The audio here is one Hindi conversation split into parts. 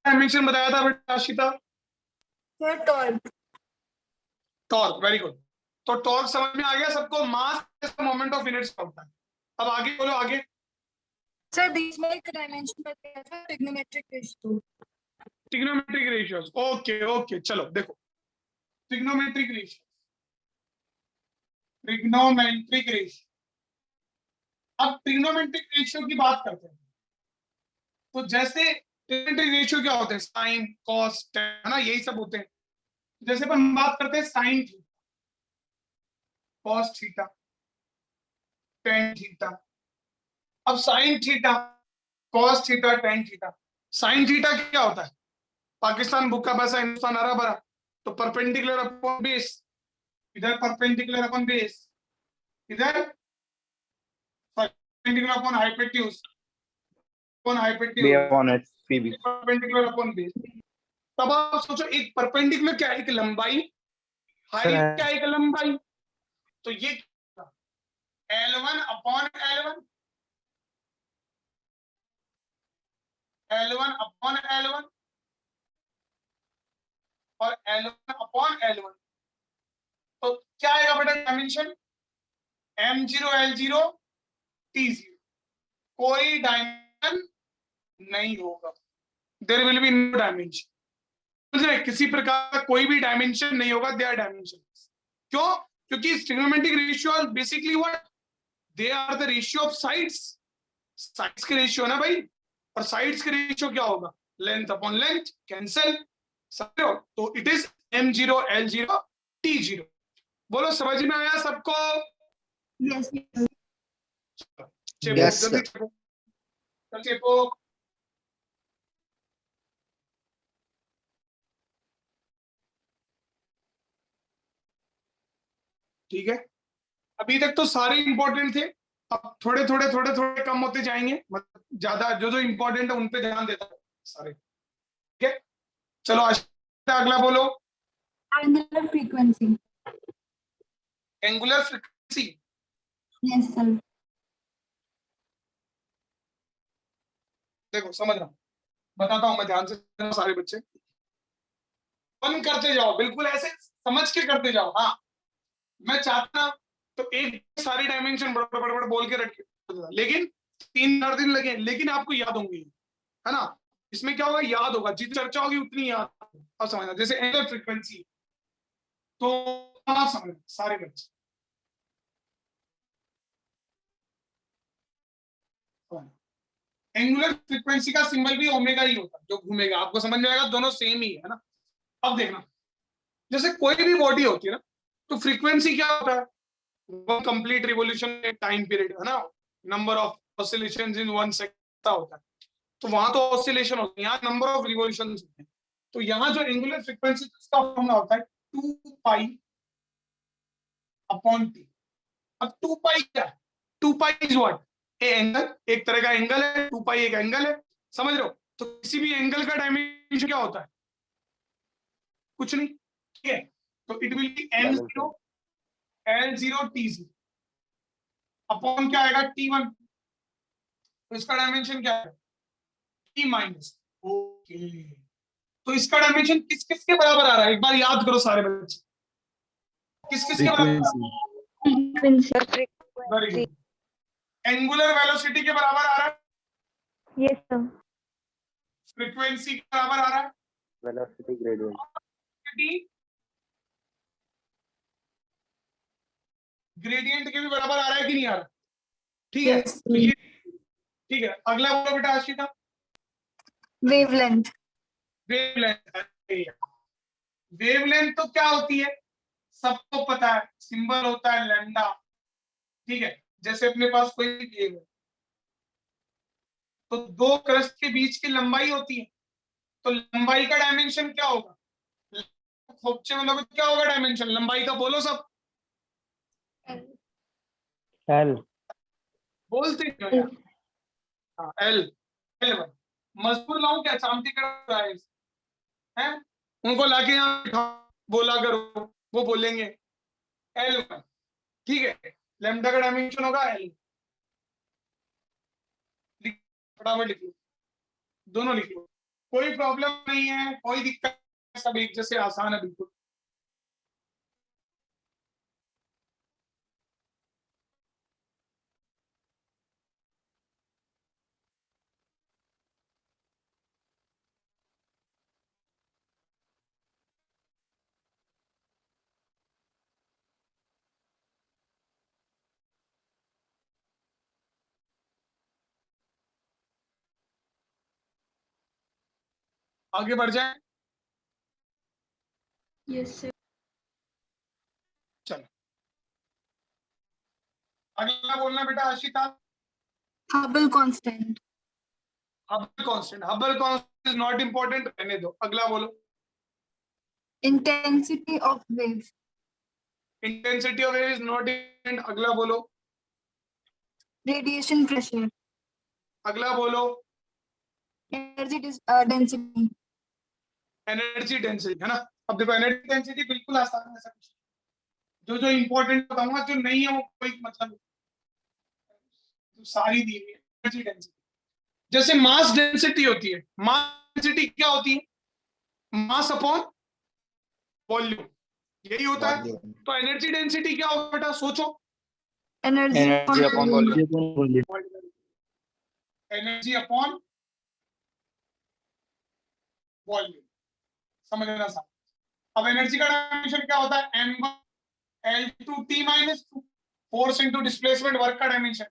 डायमेंशन बताया था बेटा Ashita? Sir torque. Torque, very good. तो टॉर्क समझ में आ गया सबको, मास मोमेंट ऑफ इनर्शिया होता है। अब आगे बोलो, आगे। सर बीच में एक डायमेंशन बताया था trigonometric ratio. Trigonometric ratios, okay okay, चलो देखो ट्रिग्नोमेट्रिक रेशियो, ट्रिग्नोमेट्रिक रेशियो। अब ट्रिग्नोमेट्रिक रेशियो की बात करते हैं। तो जैसे ट्रिग्नोमेट्रिक रेशियो क्या होते हैं? साइन, कॉस, है ना, यही सब होते हैं। जैसे अपन बात करते हैं sine theta, cos theta, tan theta. अब sine theta, cos theta, tan theta. Sine theta क्या होता है? पाकिस्तान भूखा पैसा, हिंदुस्तान हरा भरा। तो परपेंडिकुलर अपॉन बेस, इधर परपेंडिकुलर अपॉन बेस, इधर perpendicular upon hypotenuse, upon hypotenuse, perpendicular upon base. तब आप सोचो, एक परपेंडिकुलर क्या है? एक लंबाई, हाइट क्या है? एक लंबाई। तो ये L1 upon L1, L1 upon L1 और L1 अपॉन L1। तो क्या आएगा बेटा डायमेंशन? M0 L0 T0। कोई डायमेंशन नहीं होगा, there will be no dimension. समझ रहे? किसी प्रकार का कोई भी डायमेंशन नहीं होगा, दे आर डायमेंशन। क्यों? क्योंकि trigonometric ratio are basically what? They are the ratio of sides. Sides के रेशियो ना भाई, और साइड्स के रेशियो क्या होगा? Length upon length, cancel. समझो? तो it is M0 L0 T0। बोलो समझ में आया सबको? यस चेपो, जल्दी चेपो, चल चेपो। ठीक है, अभी तक तो सारे इंपॉर्टेंट थे। अब थोड़े थोड़े थोड़े थोड़े कम होते जाएंगे, मतलब ज्यादा जो जो इंपॉर्टेंट है उन पे ध्यान देता है सारे। ठीक है, चलो अगला बोलो। Angular frequency. Angular frequency, yes sir. देखो समझ रहा हूं, बताता हूं मैं, ध्यान से सारे बच्चे फन करते जाओ, बिल्कुल ऐसे समझ के करते जाओ। हाँ, मैं चाहता तो एक सारी डायमेंशन बड़ बड़ बड़ बोल के रख, लेकिन 3-4 दिन लगे, लेकिन आपको याद होंगी, है ना। इसमें क्या होगा? याद होगा, जितनी चर्चा होगी उतनी याद। अब समझना, जैसे एंगुलर फ्रीक्वेंसी, तो आप समझना सारे बच्चे। एंगुलर फ्रीक्वेंसी का सिंबल भी ओमेगा ही होता है, जो घूमेगा। आपको समझ में आएगा, दोनों सेम ही है ना। अब देखना, जैसे कोई भी बॉडी होती है ना, तो फ्रीक्वेंसी क्या होता है? One complete revolution time period, है ना, number of oscillations in 1 second होता है। तो वहां तो ऑसिलेशन होती है, यहाँ नंबर ऑफ रिवोल्यूशन होते हैं। तो यहाँ जो एंगुलर फ्रीक्वेंसी का फॉर्मूला होता है 2 पाई अपॉन टी। अब 2 पाई क्या है? 2 pi is what? A angle, एक तरह का एंगल है। 2 पाई एक एंगल है, समझ रहे हो? तो किसी भी एंगल का डायमेंशन क्या होता है? कुछ नहीं, ठीक है। तो it will be M0 L0 T0 upon क्या आएगा? T1। तो इसका डायमेंशन क्या है? T minus. ओके, तो इसका डायमेंशन किस किस के बराबर आ रहा है? एक बार याद करो सारे बच्चे, किस किस के बराबर? Very good. एंगुलर वेलोसिटी के बराबर आ रहा है, यस सर। फ्रीक्वेंसी के बराबर आ रहा है, वेलोसिटी ग्रेडियंट, ग्रेडियंट के भी बराबर आ रहा है कि नहीं आ रहा? ठीक है, यस। तो ये ठीक है। अगला बोलो बेटा आशिका। वेवलेंथ। वेवलेंथ। वेवलेंथ तो क्या होती है? सबको पता है, सिंबल होता है लैम्डा। ठीक है, जैसे अपने पास कोई वेव है, तो दो क्रस्ट के बीच की लंबाई होती है, तो लंबाई का डायमेंशन क्या होगा? खोपचे मतलब क्या होगा डायमेंशन लंबाई का? बोलो सब, एल बोलते क्यों यार? हाँ, एल, L1। मजबूर लाऊं क्या? चांदी का है, उनको लाके यहाँ बिठाओ, बोला करो, वो बोलेंगे L1। ठीक है, लैम्डा का डायमेंशन होगा L। फटाफट लिख लो, दोनों लिख लो। कोई प्रॉब्लम नहीं है, कोई दिक्कत नहीं, सब एक जैसे आसान है बिल्कुल। आगे बढ़ जाए। Yes, sir. चलो अगला बोलना बेटा Ashita. Hubble constant. Hubble constant, Hubble constant is not important, रहने दो। अगला बोलो। Intensity of wave. Intensity of wave is not important. अगला बोलो। Radiation pressure. अगला बोलो। Energy density. एनर्जी डेंसिटी है ना। अब देखो एनर्जी डेंसिटी बिल्कुल आसान है, ऐसा कुछ नहीं। जो इंपॉर्टेंट बताऊंगा, जो नहीं है वो कोई मतलब नहीं। तो सारी दी हुई है एनर्जी डेंसिटी। जैसे मास डेंसिटी होती है, मास डेंसिटी क्या होती है? मास अपॉन वॉल्यूम, यही होता है। तो एनर्जी डेंसिटी क्या होगा बेटा, सोचो। Energy Energy upon volume. Energy upon volume, समझना साहब। अब एनर्जी का डायमेंशन क्या होता है? m1 L2 T minus 2, force into displacement, work का डायमेंशन।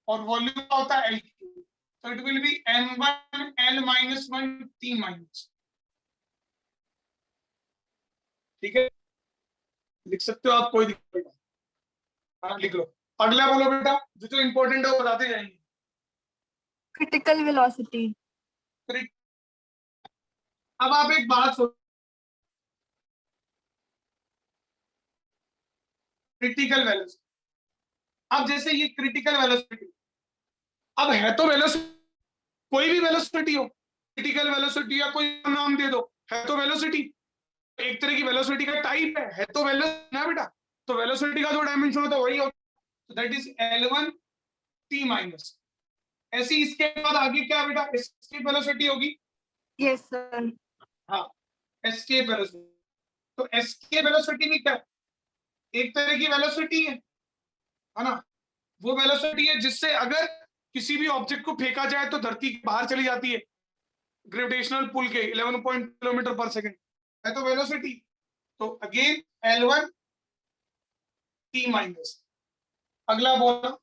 और वॉल्यूम का होता है L2, तो it will be m1 L minus 1 T minus. ठीक है, लिख सकते हो आप, कोई दिक्कत नहीं। हाँ लिख लो। अगला बोलो बेटा, जो इंपॉर्टेंट है वो बताते जाएंगे। critical velocity. अब आप एक बात सोचो, क्रिटिकल वेलोसिटी। अब जैसे ये क्रिटिकल वेलोसिटी, अब है तो वेलोसिटी, कोई भी वेलोसिटी हो, क्रिटिकल वेलोसिटी या कोई नाम दे दो, है तो वेलोसिटी। एक तरह की वेलोसिटी का टाइप है तो वेलोसिटी ना बेटा। तो वेलोसिटी का जो डायमेंशन होता है वही होता है, that is L1 T minus. ऐसी इसके बाद आगे क्या बेटा, एस्केप वेलोसिटी होगी। Yes, sir. हाँ, एस्केप वेलोसिटी। तो एस्केप वेलोसिटी में क्या, एक तरह की वेलोसिटी है ना। वो वेलोसिटी है जिससे अगर किसी भी ऑब्जेक्ट को फेंका जाए तो धरती के बाहर चली जाती है, ग्रेविटेशनल पुल के 11 किलोमीटर पर सेकंड है तो वेलोसिटी। तो अगेन L1 T माइनस। अगला बोलना।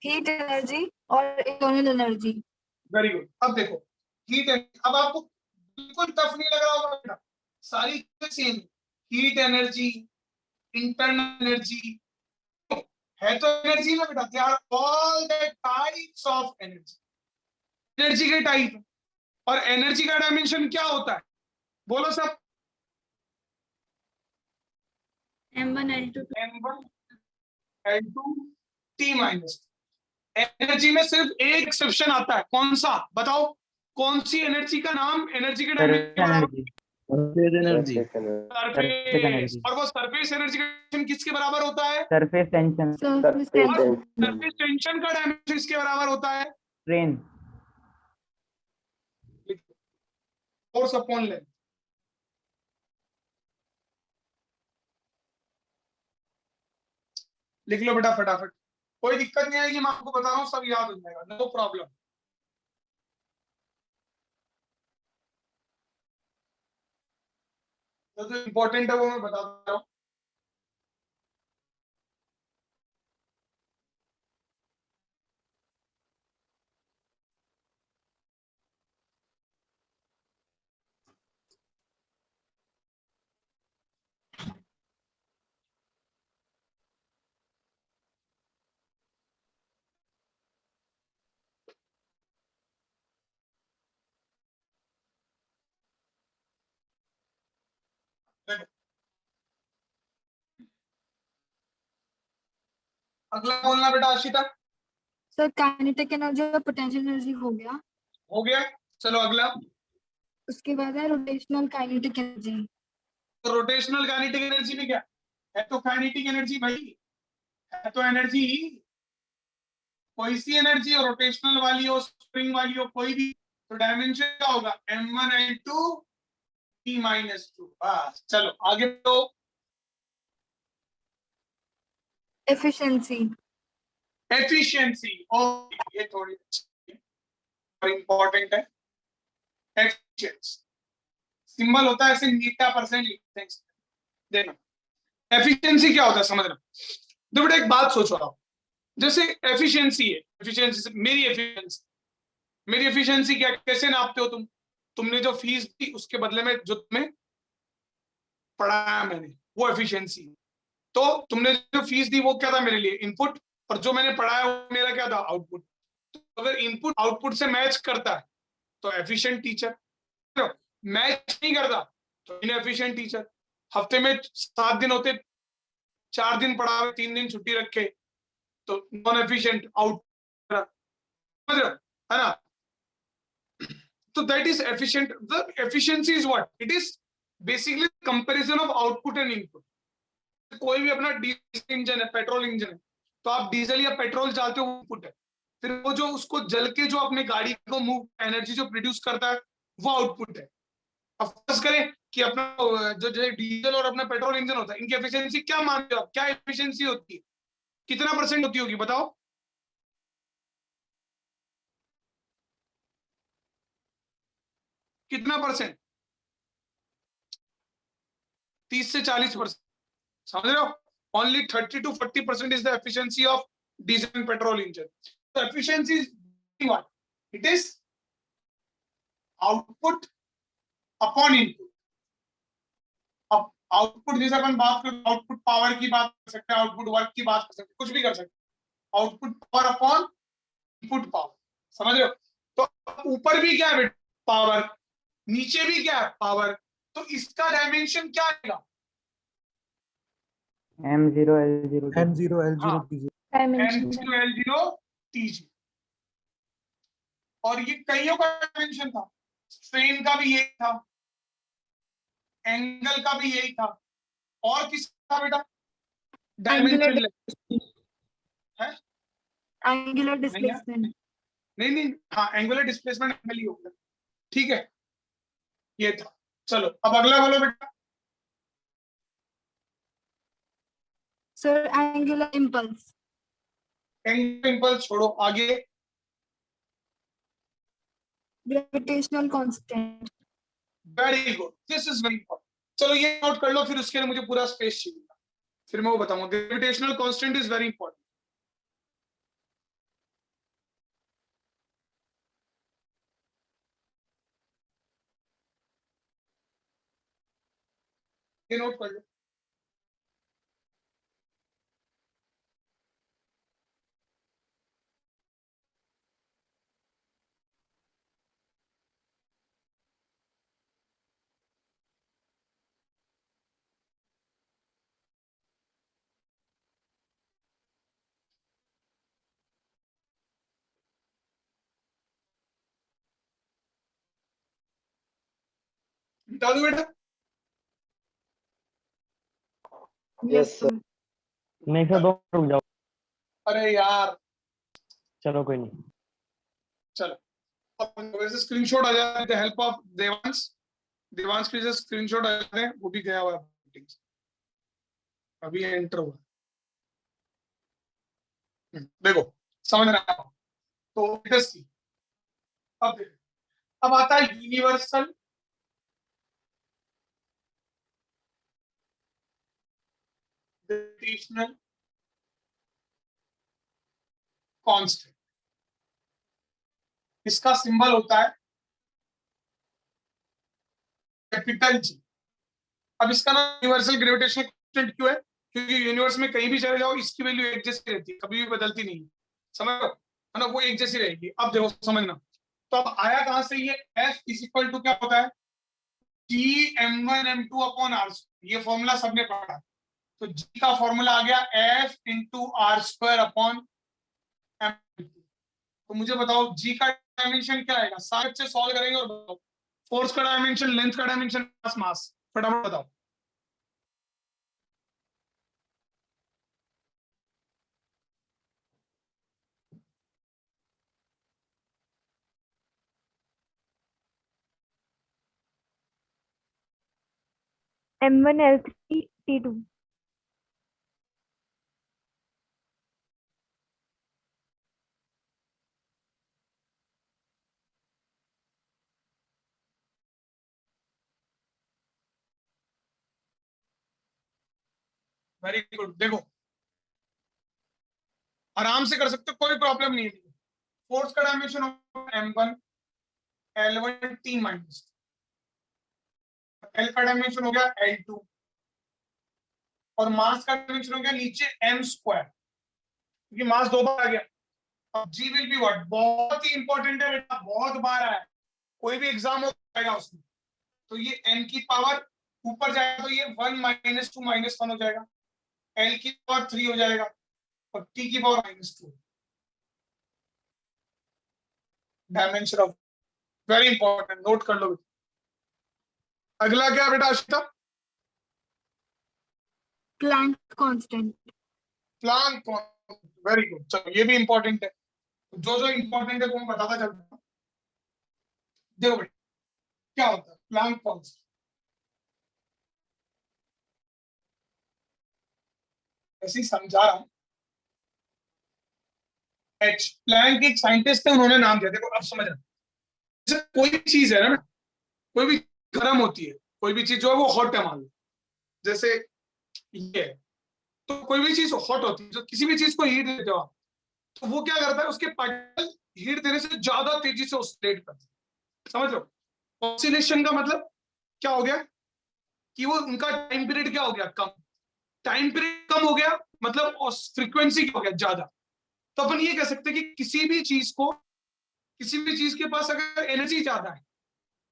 Heat energy or internal energy. Very good. अब देखो हीट, अब आपको बिल्कुल टफ नहीं लग रहा होगा बेटा, सारी चीजें same. Heat energy, internal energy, है तो एनर्जी ना बेटा। They are all the types of energy, energy के टाइप। और एनर्जी का डायमेंशन क्या होता है, बोलो सब। M1 L2 M1 L2 T minus. Energy में सिर्फ एक एक्सेप्शन आता है, कौन सा बताओ? कौन सी एनर्जी का नाम एनर्जी के डायमेंशन? Surface energy. सरफेस। और वो सरफेस एनर्जी का डायमेंशन किसके बराबर होता है? Surface tension. surface Surface tension. tension. Surface tension का डायमेंशन किसके बराबर होता है? Strain. Force upon length. लिख लो बेटा फटाफट, कोई दिक्कत नहीं आएगी, मैं आपको बता रहा हूँ, सब याद हो जाएगा, नो प्रॉब्लम। जो इंपॉर्टेंट है वो मैं बता रहा हूँ। अगला बोलना बेटा आशिता। सर काइनेटिक एनर्जी और पोटेंशियल एनर्जी हो गया। हो गया, चलो अगला। उसके बाद है रोटेशनल काइनेटिक एनर्जी। तो रोटेशनल काइनेटिक एनर्जी में क्या है? तो काइनेटिक एनर्जी भाई, है तो एनर्जी। कोई सी एनर्जी हो, रोटेशनल वाली हो, स्प्रिंग वाली हो, कोई भी, तो डायमेंशन क्या होगा, m1 l2 p माइनस 2। बस चलो आगे तो efficiency, एफिशिएंसी। ओके, ये थोड़ी इंपॉर्टेंट है। एफिशिएंसी सिंबल होता है ऐसे मीटा परसेंट लिखते हैं। देखना एफिशिएंसी क्या होता है समझना। देखो बेटा एक बात सोचो आप, जैसे एफिशिएंसी है, एफिशिएंसी मेरी एफिशिएंसी क्या, कैसे नापते हो तुम? तुमने जो फीस दी उसके बदले में जो तुम्हें पढ़ाया मैंने, वो एफिशिएंसी। तो तुमने जो फीस दी वो क्या था मेरे लिए, इनपुट, और जो मैंने पढ़ाया वो मेरा क्या था, आउटपुट। तो अगर इनपुट आउटपुट से मैच करता है तो एफिशिएंट टीचर, मैच नहीं करता तो इनएफिशिएंट टीचर। हफ्ते में 7 दिन होते, 4 दिन पढ़ावे, 3 दिन छुट्टी रखे, तो नॉन एफिशिएंट, आउट, समझ रहे हो, है ना? तो that is efficient. The efficiency is what, it is basically comparison of output and input. कोई भी अपना डीजल इंजन है, पेट्रोल इंजन है, तो आप डीजल या पेट्रोल डालते हो, वो इनपुट है। फिर वो जो उसको जल के जो अपने गाड़ी को मूव, एनर्जी जो प्रोड्यूस करता है, वो आउटपुट है। अब फर्ज करें कि अपना जो डीजल और अपना पेट्रोल इंजन होता है, इनकी एफिशिएंसी क्या मानते हो आप, क्या एफिशिएंसी होती है, कितना परसेंट होती होगी बताओ? कितना परसेंट? 30 से 40%, समझ रहे हो? Only 30 to 40% is the efficiency of diesel and petrol engine. तो efficiency is what, it is output upon input. अब आउटपुट जैसे अपन बात करें, आउटपुट पावर की बात कर सकते हैं, आउटपुट वर्क की बात कर सकते हैं, कुछ भी कर सकते हैं। Output power upon input power, समझ रहे हो? तो ऊपर भी क्या है पावर, नीचे भी क्या है पावर, तो इसका डायमेंशन क्या आएगा? M0 L0 M0 L0 हाँ, T0 dimension, M0 L0 TG। और ये कईयों का डायमेंशन था, स्ट्रेन का भी यही था, एंगल का भी यही था, और किसका बेटा angular, डायमेंशन है? angular नहीं है, displacement. नहीं नहीं, हाँ एंगुलर डिस्प्लेसमेंट एंगल ही होगा, ठीक है, ये था। चलो अब अगला बोलो बेटा। Sir, angular impulse, angular impulse छोड़ो, आगे gravitational constant. Very good, this is very important. चलो ये नोट कर लो, फिर उसके लिए मुझे पूरा स्पेस चाहिए, फिर मैं वो बताऊंगा। Gravitational constant is very important. ये नोट कर लो। बता दो बेटा। Yes, sir. नहीं सर, दो रुक जाओ, अरे यार चलो कोई नहीं। चलो, अब वैसे स्क्रीनशॉट आ जाए with the help of Devansh. Devansh के जैसे स्क्रीनशॉट आ जाते हैं, वो भी गया हुआ है, अभी एंटर हुआ। देखो समझ रहा हूं, तो लेट्स सी। अब देखो, अब आता है यूनिवर्सल ग्रेविटेशनल कांस्टेंट। इसका सिंबल होता है कैपिटल जी। अब इसका नाम यूनिवर्सल ग्रेविटेशनल कांस्टेंट क्यों है? क्योंकि यूनिवर्स में कहीं भी चले जाओ इसकी वैल्यू एक जैसी रहती है, कभी भी बदलती नहीं, समझ लो, है ना, वो एक जैसी रहेगी। अब देखो समझना, तो अब आया कहां से ये F इज इक्वल टू क्या होता है, G m1 m2 upon r। ये फॉर्मूला सबने पढ़ा, तो G का फॉर्मूला आ गया F into r square upon m2। तो मुझे बताओ G का डायमेंशन क्या आएगा, साइड से सॉल्व करेंगे और बताओ। फोर्स का डायमेंशन, लेंथ का डायमेंशन, मास, फटाफट बताओ। M1 L3 T2. Very good. देखो आराम से कर सकते हो, कोई प्रॉब्लम नहीं है। फोर्स का डायमेंशन होगा m1 L1 T minus, L का डायमेंशन हो गया L2 और मास का डायमेंशन हो गया नीचे m स्क्वायर, क्योंकि मास 2 बार आ गया। अब g विल बी व्हाट, बहुत ही इंपॉर्टेंट है बेटा, बहुत बार आया है, कोई भी एग्जाम हो जाएगा उसमें। तो ये n की पावर ऊपर जाएगा तो ये 1 - 2 - 1 हो जाएगा, l की पावर 3 हो जाएगा और t की power -2। Dimension of, very important, note कर लो। अगला क्या बेटा Ashita? Planck constant. Planck constant, very good. चलो ये भी इंपॉर्टेंट है, जो जो इंपॉर्टेंट है वो मैं बताता चलता हूं। देखो बेटा क्या होता है प्लांक कांस्टेंट, ऐसे ही समझा रहा हूं। एच प्लैंक एक साइंटिस्ट है, उन्होंने नाम दिया। देखो अब समझ रहे, जैसे कोई भी चीज है ना, कोई भी गर्म होती है, कोई भी चीज जो है वो हॉट है मान लो, जैसे ये है। तो कोई भी चीज हॉट होती है, जो किसी भी चीज को हीट देते हो आप, तो वो क्या करता है, उसके पार्टिकल हीट देने से ज्यादा तेजी से ऑसिलेट करते हैं। समझ लो, ऑसिलेशन का मतलब क्या हो गया कि वो उनका टाइम पीरियड क्या हो गया, कम। टाइम पीरियड कम हो गया मतलब फ्रीक्वेंसी क्या हो गया, ज्यादा। तो अपन ये कह सकते हैं कि किसी भी चीज को, किसी भी चीज के पास अगर एनर्जी ज्यादा है,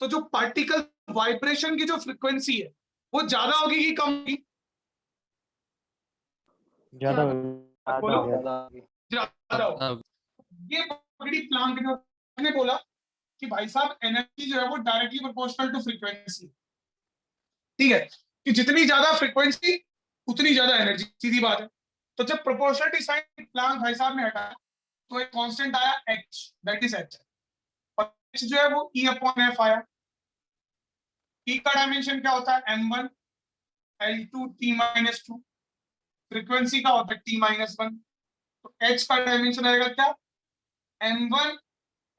तो जो पार्टिकल वाइब्रेशन की जो फ्रीक्वेंसी है वो ज्यादा होगी कि कम होगी? ज्यादा बोलो, ज्यादा ज्यादा होगी। ये पकड़ी प्लांक ने बोला कि भाई साहब एनर्जी जो है वो डायरेक्टली प्रोपोर्शनल टू फ्रीक्वेंसी, ठीक है, कि जितनी ज्यादा फ्रीक्वेंसी उतनी ज्यादा एनर्जी, सीधी बात है। तो जब प्रोपोर्शनलिटी साइन प्लांक भाई साहब ने हटाया तो एक कांस्टेंट आया h, दैट इज h, और h जो है वो E/F आया। E का डायमेंशन क्या होता है, m1 L2 T-2, फ्रीक्वेंसी का होता है T-1। तो h का डायमेंशन आएगा क्या, m1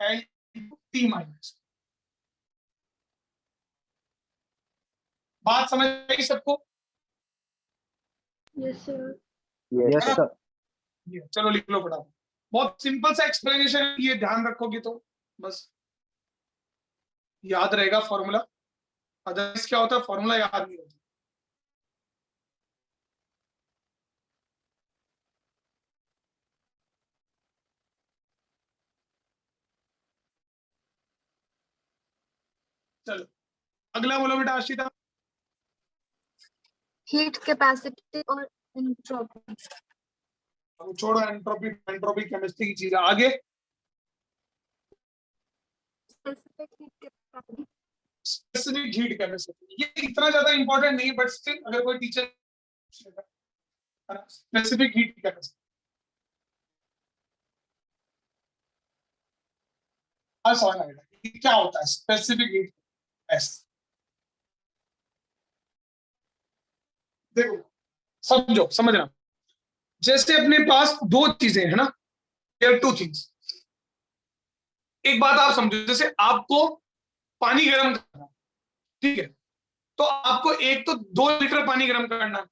L2 T-। बात समझ आई सबको? Yes, sir. Yes sir. ये चलो लिख लो फटाफट, बहुत सिंपल सा एक्सप्लेनेशन, ये ध्यान रखोगे तो बस याद रहेगा फॉर्मूला। अदरवाइज क्या होता है, फॉर्मूला याद नहीं रहता। चलो अगला बोलो बेटा Ashita. Heat capacity or entropy. अब छोड़ो एंट्रोपी, एंट्रोपी केमिस्ट्री की चीज है। आगे Specific heat capacity. Specific heat chemistry, ये इतना ज्यादा इंपॉर्टेंट नहीं है, बट स्टिल अगर कोई टीचर स्पेसिफिक हीट केमिस्ट्री, हाँ सवाल आएगा कि क्या होता है स्पेसिफिक हीट एस। देखो समझो, समझना, जैसे अपने पास दो चीजें है ना, देयर टू थिंग्स। एक बात आप समझो, जैसे आपको पानी गर्म करना, ठीक है, तो आपको एक तो 2 लीटर पानी गर्म करना है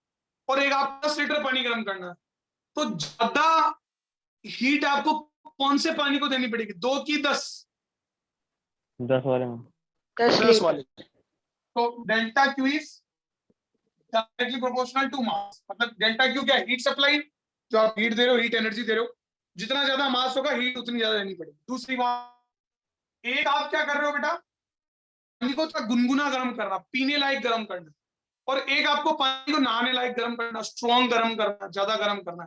और एक आपको 10 लीटर पानी गर्म करना है। तो ज्यादा हीट आपको कौन से पानी को देनी पड़ेगी, 2 की 10? 10 वाले में 10 वाले। तो delta Q is directly proportional to mass, मतलब डेल्टा क्यू क्या है, हीट सप्लाई, जो आप हीट दे रहे हो, हीट एनर्जी दे रहे हो, जितना ज्यादा मास होगा हीट उतनी ज्यादा देनी पड़ेगी। दूसरी बात, एक आप क्या कर रहे हो बेटा, पानी को थोड़ा गुनगुना गर्म करना, पीने लायक गर्म करना, और एक आपको पानी को नहाने लायक गर्म करना, स्ट्रॉन्ग गर्म करना, ज्यादा गर्म करना।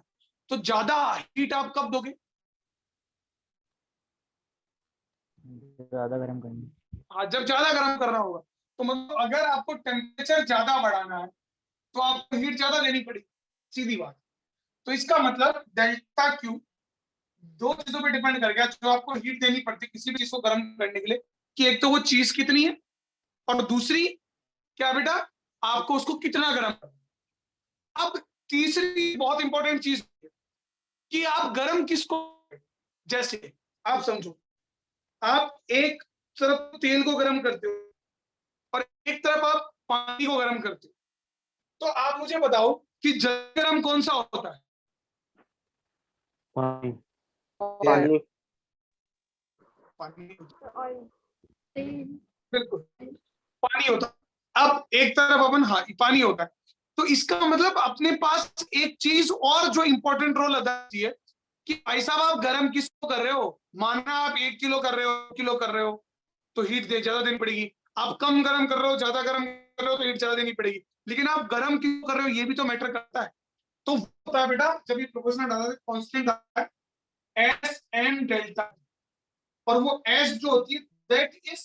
तो ज्यादा हीट आप कब दोगे? ज्यादा गर्म करनी। हाँ, जब ज्यादा गर्म करना होगा। तो मतलब अगर आपको टेम्परेचर ज्यादा बढ़ाना है तो आपको हीट ज्यादा देनी पड़ेगी, सीधी बात। तो इसका मतलब डेल्टा क्यू दो चीजों पे डिपेंड कर गया जो आपको हीट देनी पड़ती है किसी भी चीज को गर्म करने के लिए, कि एक तो वो चीज कितनी है और दूसरी क्या बेटा, आपको उसको कितना गर्म करना है। अब तीसरी बहुत इंपॉर्टेंट चीज कि आप गर्म किसको, जैसे आप समझो आप एक तरफ तेल को गर्म करते हो और एक तरफ आप पानी को गर्म करते हो, तो आप मुझे बताओ कि जल्दी गर्म कौन सा होता है? पानी। पानी। पानी होता Oil. है, बिल्कुल पानी होता है। अब एक तरफ अपन हाँ पानी होता है, तो इसका मतलब अपने पास एक चीज और जो इंपॉर्टेंट रोल अदा करती है कि भाई साहब आप गर्म किसको कर रहे हो। मानना आप 1 किलो कर रहे हो, 2 किलो कर रहे हो तो हीट ज्यादा देनी पड़ेगी। आप कम गर्म कर रहे हो, ज्यादा गर्म कर रहे हो तो हीट ज्यादा देनी पड़ेगी। लेकिन आप गर्म किसको कर रहे हो ये भी तो मैटर करता है। तो वो होता है बेटा जब ये प्रोपोर्शनल डाला कांस्टेंट आता है एस एन डेल्टा, और वो एस जो होती है दैट इज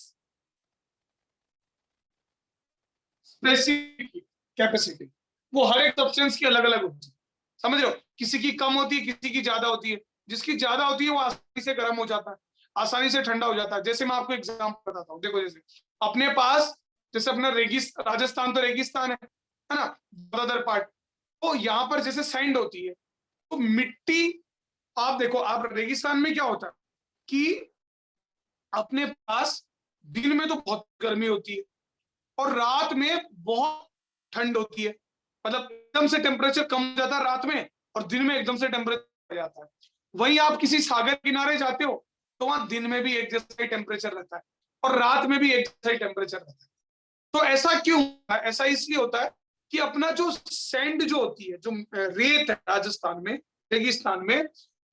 स्पेसिफिक कैपेसिटी। वो हर एक सब्सटेंस की अलग अलग होती है, समझ रहे हो? किसी की कम होती है, किसी की ज्यादा होती है। जिसकी ज्यादा होती है वो आसानी से गर्म हो जाता है, आसानी से ठंडा हो जाता है। जैसे मैं आपको एग्जांपल बताता हूँ, देखो जैसे अपने पास जैसे अपना राजस्थान तो रेगिस्तान है ना, ज्यादातर पार्ट। तो यहाँ पर जैसे सैंड होती है तो मिट्टी, आप देखो आप रेगिस्तान में क्या होता है कि अपने पास दिन में तो बहुत गर्मी होती है और रात में बहुत ठंड होती है। मतलब एकदम से टेम्परेचर कम हो जाता है रात में और दिन में एकदम से टेम्परेचर बढ़ जाता है। वहीं आप किसी सागर किनारे जाते हो तो वहां दिन में भी एक जैसा ही टेम्परेचर रहता है और रात में भी एक जैसा ही टेम्परेचर रहता है। तो ऐसा क्यों होता है? ऐसा इसलिए होता है कि अपना जो सैंड जो होती है, जो रेत है राजस्थान में रेगिस्तान में,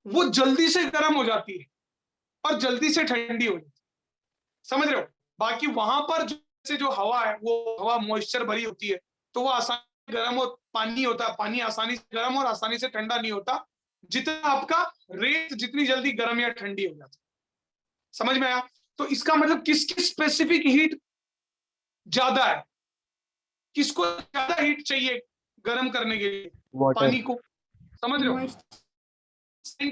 वो जल्दी से गर्म हो जाती है और जल्दी से ठंडी हो जाती है, समझ रहे हो? बाकी वहां पर जो हवा है वो हवा मॉइस्चर भरी होती है तो वो आसानी से गर्म और पानी होता है, पानी आसानी से गर्म और आसानी से ठंडा नहीं होता जितना आपका रेत जितनी जल्दी गर्म या ठंडी हो जाती है। समझ में आया? तो इसका मतलब किसकी स्पेसिफिक हीट ज्यादा है, किसको ज्यादा हीट चाहिए गर्म करने के लिए? वाटर। पानी को, समझ रहे हो? Moist.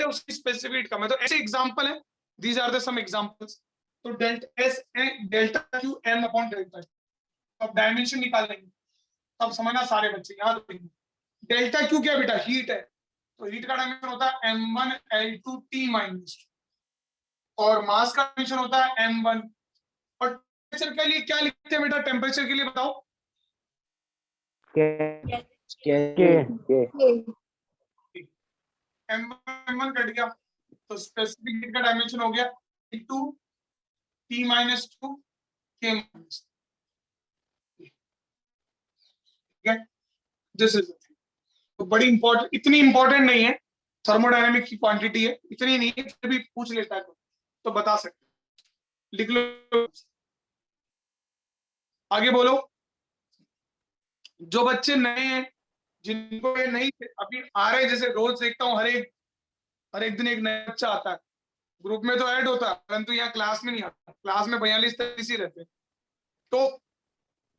उसकी स्पेसिफिक कम है। तो ऐसे एग्जांपल है, these are the some examples. तो delta S delta Q M upon delta, अब डायमेंशन निकाल लेंगे तब समझना सारे बच्चे याद रखेंगे। डेल्टा क्यू क्या बेटा? हीट है, तो हीट का डायमेंशन होता है m1L2T-, और मास का डायमेंशन होता है m1। और टेम्परेचर के लिए क्या लिखते हैं बेटा? टेम्परेचर के लिए बताओ। के m1 कट गया तो स्पेसिफिक हीट का डायमेंशन हो गया T2T-2 K-। दिस इज तो बड़ी इंपॉर्टेंट, इतनी इंपॉर्टेंट नहीं है, थर्मोडायनेमिक की क्वांटिटी है, इतनी नहीं है, फिर भी पूछ लेता है तो बता सकते, लिख लो। आगे बोलो। जो बच्चे नए हैं जिनको ये नहीं अभी आ रहे, जैसे रोज देखता हूँ हर एक दिन एक नया बच्चा आता है, ग्रुप में तो ऐड होता है परंतु यहाँ क्लास में नहीं आता। क्लास में 42-43 ही रहते, तो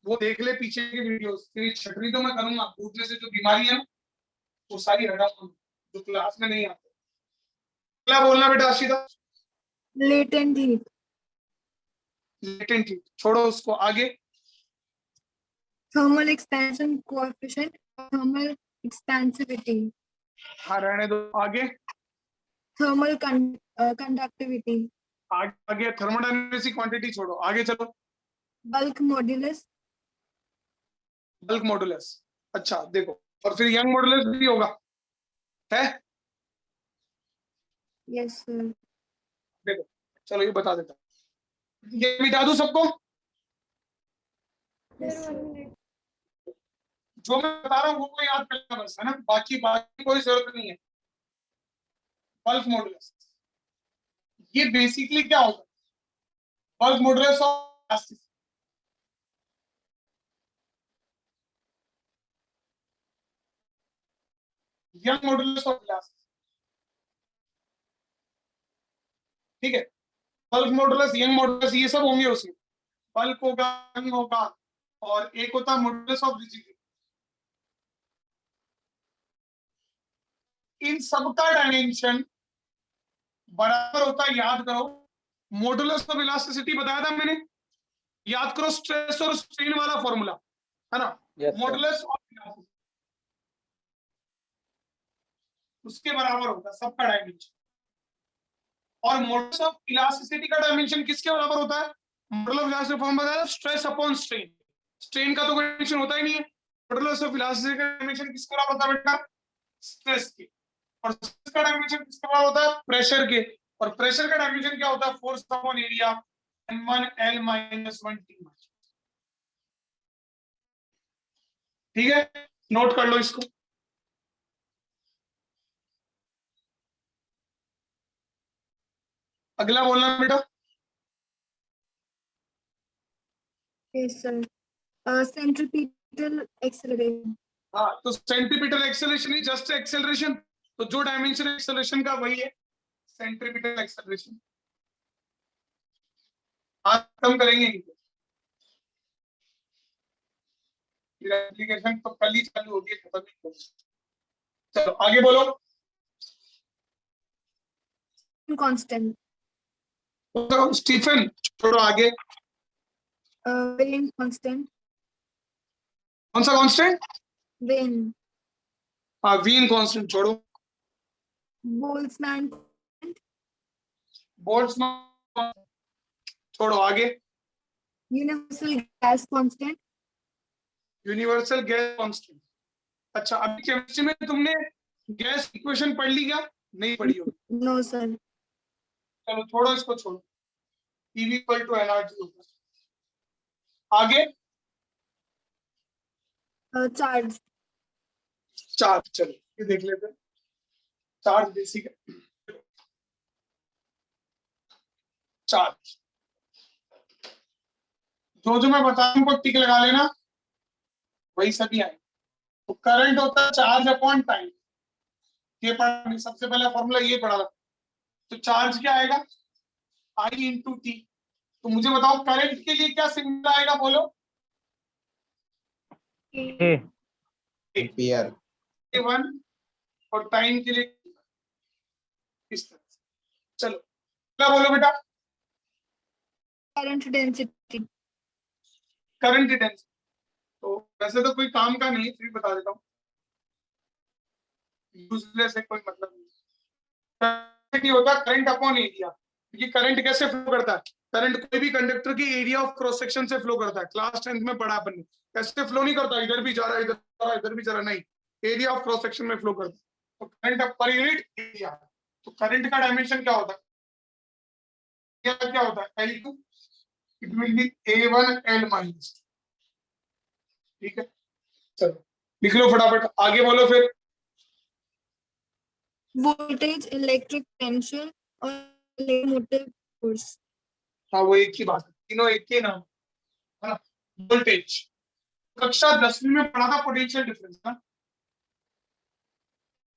वो देख ले पीछे की वीडियोस। फिर छटनी तो मैं करूंगा, ग्रुप में से जो बीमारी है वो सारी हटा जो क्लास में नहीं आते। क्या बोलना बेटा Ashita? Latent heat. Latent heat छोड़ो उसको, आगे। Thermal expansion coefficient. Thermal expansivity. हाँ रहने दो, आगे। Thermal conductivity. आगे थर्मोडायनेमिक्स की क्वांटिटी छोड़ो, आगे चलो। Bulk modulus. बल्क मॉडुलस, अच्छा देखो, और फिर यंग मॉडुलस भी होगा है। Yes, sir. देखो चलो ये बता देता हूं, ये मिटा दूं सबको Yes, sir. जो मैं बता रहा हूँ वो याद करना बस, है ना? बाकी कोई जरूरत नहीं है। बल्क मॉडुलस ये बेसिकली क्या होता है? Bulk modulus of young modulus of glass, ठीक है? बल्क मॉडुलस, यंग मॉडुलस, ये सब होंगे उसमें। बल्क होगा, यंग होगा, और एक होता है मॉडुलस ऑफ रिजिडिटी। इन सबका डायमेंशन बराबर होता है, याद करो। मॉडुलस ऑफ इलास्टिसिटी बताया था मैंने, याद करो, स्ट्रेस और स्ट्रेन वाला फॉर्मूला, है ना? Yes, sir. Modulus of elasticity उसके बराबर होता है सबका डायमेंशन। और मॉडुलस ऑफ इलास्टिसिटी का डायमेंशन किसके बराबर होता है? मॉडुलस ऑफ इलास्टिसिटी फॉर्म बताया स्ट्रेस अपॉन स्ट्रेन। स्ट्रेन का तो कोई डायमेंशन होता ही नहीं है। मॉडुलस ऑफ इलास्टिसिटी का डायमेंशन किसके बराबर होता है बेटा? स्ट्रेस के। और स्ट्रेस का डायमेंशन किसके बराबर होता है? प्रेशर के। और प्रेशर का डायमेंशन क्या होता है? Force upon area m1L - 1T। ठीक है, नोट कर लो इसको। अगला बोलना बेटा। Yes, sir. Centripetal acceleration. हाँ, तो सेंट्रीपिटल एक्सेलरेशन ही जस्ट एक्सेलरेशन। तो जो डायमेंशन एक्सेलरेशन का वही है सेंट्रीपिटल एक्सेलरेशन। आज खत्म करेंगे इनको। एप्लीकेशन तो कल ही चालू होगी, खत्म नहीं होगी। चलो आगे बोलो। Constant. तो स्टीफन छोड़ो आगे। Wayne constant. कौन सा कांस्टेंट? Wayne. हाँ, वीन कांस्टेंट छोड़ो। Boltzmann. बोल्ट्जमैन छोड़ो आगे। Universal gas constant. Universal gas constant. अच्छा, अभी केमिस्ट्री में तुमने गैस इक्वेशन पढ़ ली क्या? नहीं पढ़ी होगी। No, sir. चलो छोड़ो इसको, छोड़ो। PV इक्वल टू एनर्जी होगा। आगे Charge. चार्ज। चलो ये देख लेते हैं। चार्ज बेसिक है। चार्ज जो मैं बता रहा हूं को टिक लगा लेना, वही सभी आए। तो करंट होता है चार्ज अपॉन टाइम। ये पढ़ा, सबसे पहला फॉर्मूला ये पढ़ा था। तो चार्ज क्या आएगा? I into T. तो मुझे बताओ करंट के लिए क्या सिंबल आएगा, बोलो। A ampere. A1 और टाइम के लिए इस तरह से। चलो क्या बोलो बेटा? Current density. Current density. तो वैसे तो कोई काम का नहीं, फिर बता देता हूँ। यूजलेस है, कोई मतलब नहीं। Density होता है करंट अपॉन एरिया। क्योंकि करंट कैसे फ्लो करता है? करंट कोई भी कंडक्टर की एरिया ऑफ क्रॉस सेक्शन से फ्लो करता है। क्लास 10th में पढ़ा अपन ने। कैसे फ्लो नहीं करता, इधर भी जा रहा है, इधर जा रहा है, इधर भी जा रहा है, नहीं। एरिया ऑफ क्रॉस सेक्शन में फ्लो करता है। तो करंट पर यूनिट एरिया। तो करंट का डायमेंशन क्या होता है? क्या होता है? L2 it will be A1L minus. ठीक है, चलो लिख लो फटाफट, आगे बोलो फिर। Voltage, electric potential और electromotive force. हाँ, वो एक ही बात है, तीनों एक ही नाम है ना। वोल्टेज कक्षा 10वीं में पढ़ा था, पोटेंशियल डिफरेंस ना।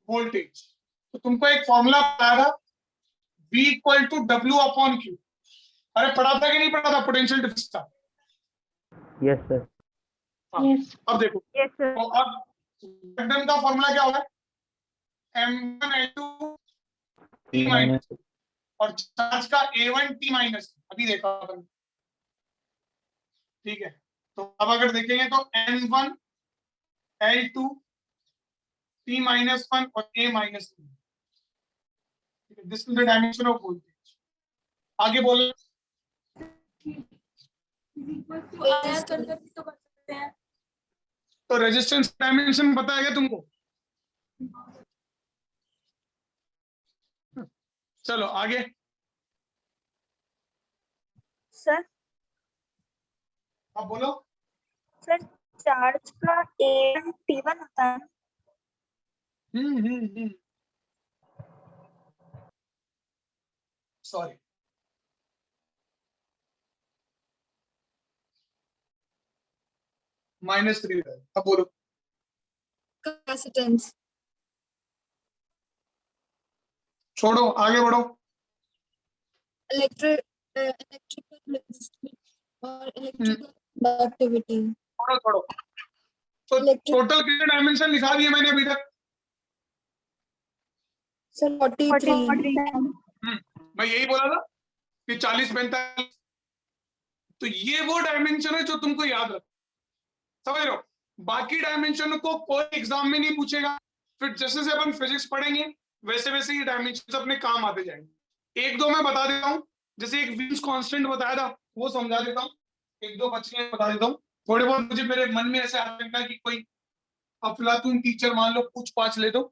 वोल्टेज तो तुमको एक फॉर्मूला बताया था, V equal to W upon Q। अरे पढ़ा था कि नहीं पढ़ा था पोटेंशियल डिफरेंस का? Yes sir. अब देखो। Yes, sir. तो अब मैग्नेटम का फॉर्मूला क्या होगा? M1L2 T माइनस, और चार्ज का A1T माइनस। अभी देखा अपन। ठीक है, तो अब अगर देखेंगे तो N1 L2 T माइनस 1 और A minus 1। This is the dimension of voltage. आगे बोलो। तो रेजिस्टेंस डायमेंशन पता है क्या तुमको? चलो आगे। सर अब बोलो। सर चार्ज का A1 T1 होता है। सॉरी, -3 है। अब बोलो। Capacitance. छोड़ो, आगे बढ़ो। Electrical resistance और electrical conductivity. छोड़ो छोड़ो। तो Electric- टोटल कितने डायमेंशन लिखा दिए मैंने अभी तक? Sir, 43. मैं यही बोला था कि 40-45। तो ये वो डायमेंशन है जो तुमको याद रख, समझ रहे हो? बाकी डायमेंशन को कोई एग्जाम में नहीं पूछेगा, फिर जैसे जैसे अपन फिजिक्स पढ़ेंगे वैसे वैसे ये डायमेंशन अपने काम आते जाएंगे। एक दो मैं बता देता हूँ, जैसे एक व्हील्स कांस्टेंट बताया था वो समझा देता हूँ, एक दो बच्चे बता देता हूँ। थोड़े बहुत मुझे मेरे मन में ऐसे आ सकता है कि कोई अफलातून टीचर मान लो पूछ पाछ ले दो,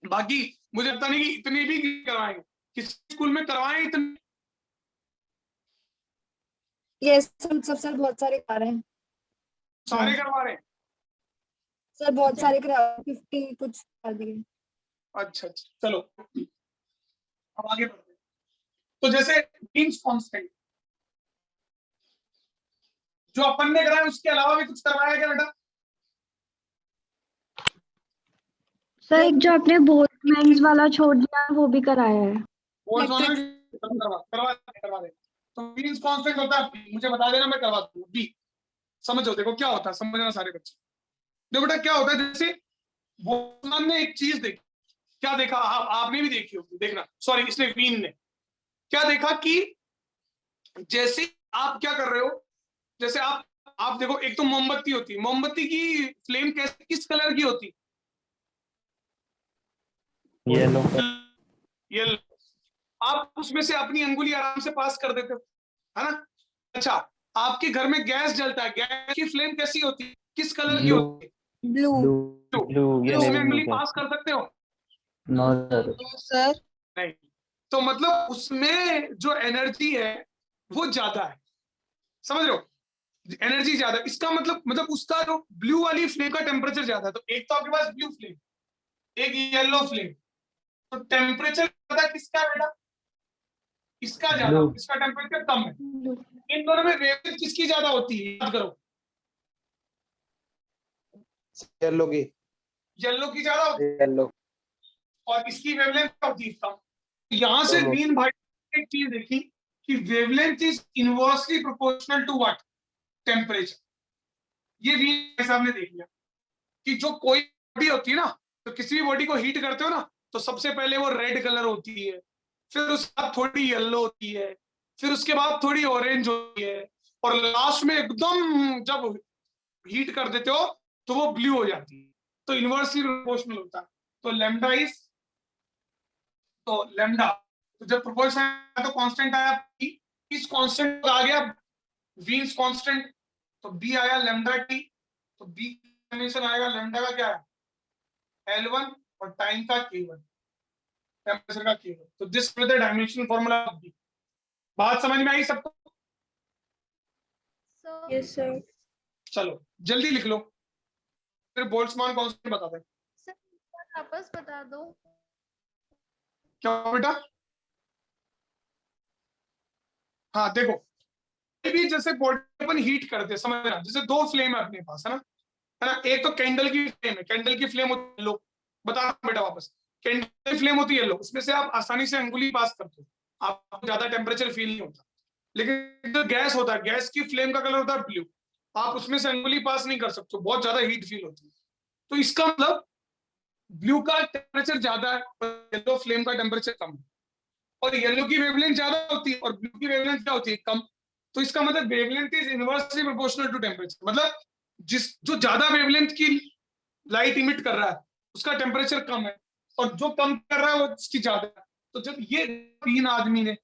बाकी मुझे पता नहीं कि इतने भी करवाएंगे, किसी स्कूल में करवाएं इतने। यस सर बहुत सारे करा रहे हैं सारे करवा रहे हैं? सर, बहुत सारे करा 50 कुछ कर दिए। अच्छा अच्छा, चलो अब आगे बढ़ते हैं। तो जैसे मीन्स कांस्टेंट जो अपन ने कराया उसके अलावा भी कुछ करवाया क्या बेटा? सर एक जो आपने बोल्ट्जमैन वाला छोड़ दिया वो भी कराया है। बोल्ट्जमैन करवा दे। तो मीन्स कांस्टेंट होता है, मुझे बता देना मैं करवा दूंगा। बी समझो, देखो क्या होता है, समझना सारे बच्चे। देखो बेटा क्या होता है, जैसे बोल्ट्जमैन ने एक चीज देखी, क्या देखा आपने भी देखी होगी, देखना सॉरी इसने वीन ने क्या देखा कि जैसे आप क्या कर रहे हो, जैसे आप देखो एक तो मोमबत्ती होती है, मोमबत्ती की फ्लेम कैसे किस कलर की होती? येलो। येलो। आप उसमें से अपनी अंगुली आराम से पास कर देते हो, है ना? अच्छा, आपके घर में गैस जलता है, गैस की फ्लेम कैसी होती है, किस कलर की ब्लू। होती है? ब्लू। ब्लू ये उसमें नेवी अंगुली ब्लू पास कर सकते हो? No sir. सर नहीं। तो मतलब उसमें जो एनर्जी है वो ज्यादा है, समझ रहे हो? एनर्जी ज्यादा, इसका मतलब उसका जो ब्लू वाली फ्लेम का टेम्परेचर ज्यादा है। तो एक तो आपके पास ब्लू फ्लेम, एक येलो फ्लेम, तो टेम्परेचर ज्यादा किसका है बेटा? इसका ज्यादा, Blue. इसका टेम्परेचर कम है। इन दोनों में वेवलेंथ किसकी ज्यादा होती है, याद करो। येलो की। येलो की ज्यादा होती है, येलो। और इसकी वेवलेंथ क्या होती है कम। यहां से कम मीन भाई एक चीज देखी कि wavelength is inversely proportional to what? Temperature. ये वीन साहब ने देख लिया कि जो कोई बॉडी होती है ना, तो किसी भी बॉडी को हीट करते हो ना, तो सबसे पहले वो रेड कलर होती है, फिर उसके बाद थोड़ी येलो होती है, फिर उसके बाद थोड़ी ऑरेंज होती है, और लास्ट में एकदम जब हीट कर देते हो तो वो ब्लू हो जाती है। तो इनवर्सली प्रोपोर्शनल होता है। तो लैम्डा इज, तो लैम्डा, तो जब प्रोपोर्शनल आया तो कांस्टेंट आया P, इस कांस्टेंट आ गया वीन्स कांस्टेंट, तो बी आया लैम्डा टी, तो बी डायमेंशन आएगा लैम्डा का क्या है L1 और टाइम का K1, टेम्परेचर का K1। तो this is the dimension formula of B. बात समझ में आई सबको? Yes sir. चलो जल्दी लिख लो, फिर बोल्ट्जमान कांस्टेंट बता दें। वापस बता दो। क्या बेटा? हाँ देखो, कोई भी जैसे बॉडी अपन हीट करते हैं, समझना, जैसे दो फ्लेम है अपने पास, है ना? एक तो कैंडल की फ्लेम है, कैंडल की फ्लेम होती है येलो, बता बेटा वापस। कैंडल की फ्लेम होती है येलो, उसमें से आप आसानी से अंगुली पास करते हो, आपको ज्यादा टेम्परेचर फील नहीं होता। लेकिन जो गैस होता है, गैस की फ्लेम का कलर होता है ब्लू, आप उसमें से अंगुली पास नहीं कर सकते, बहुत ज्यादा हीट फील होती है। तो इसका मतलब ब्लू का टेम्परेचर ज्यादा है और येलो फ्लेम का टेम्परेचर कम है, और येलो की वेवलेंथ ज्यादा होती है और ब्लू की वेवलेंथ क्या होती है, कम। तो इसका मतलब wavelength is inversely proportional to temperature, मतलब जो ज्यादा वेवलेंथ की लाइट इमिट कर रहा है उसका टेम्परेचर कम है, और जो कम कर रहा है वो उसकी ज्यादा है। तो जब ये तीन आदमी ने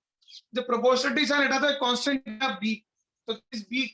जब प्रोपोर्शनलिटी साइन हटा था, कांस्टेंट बी, तो इस बी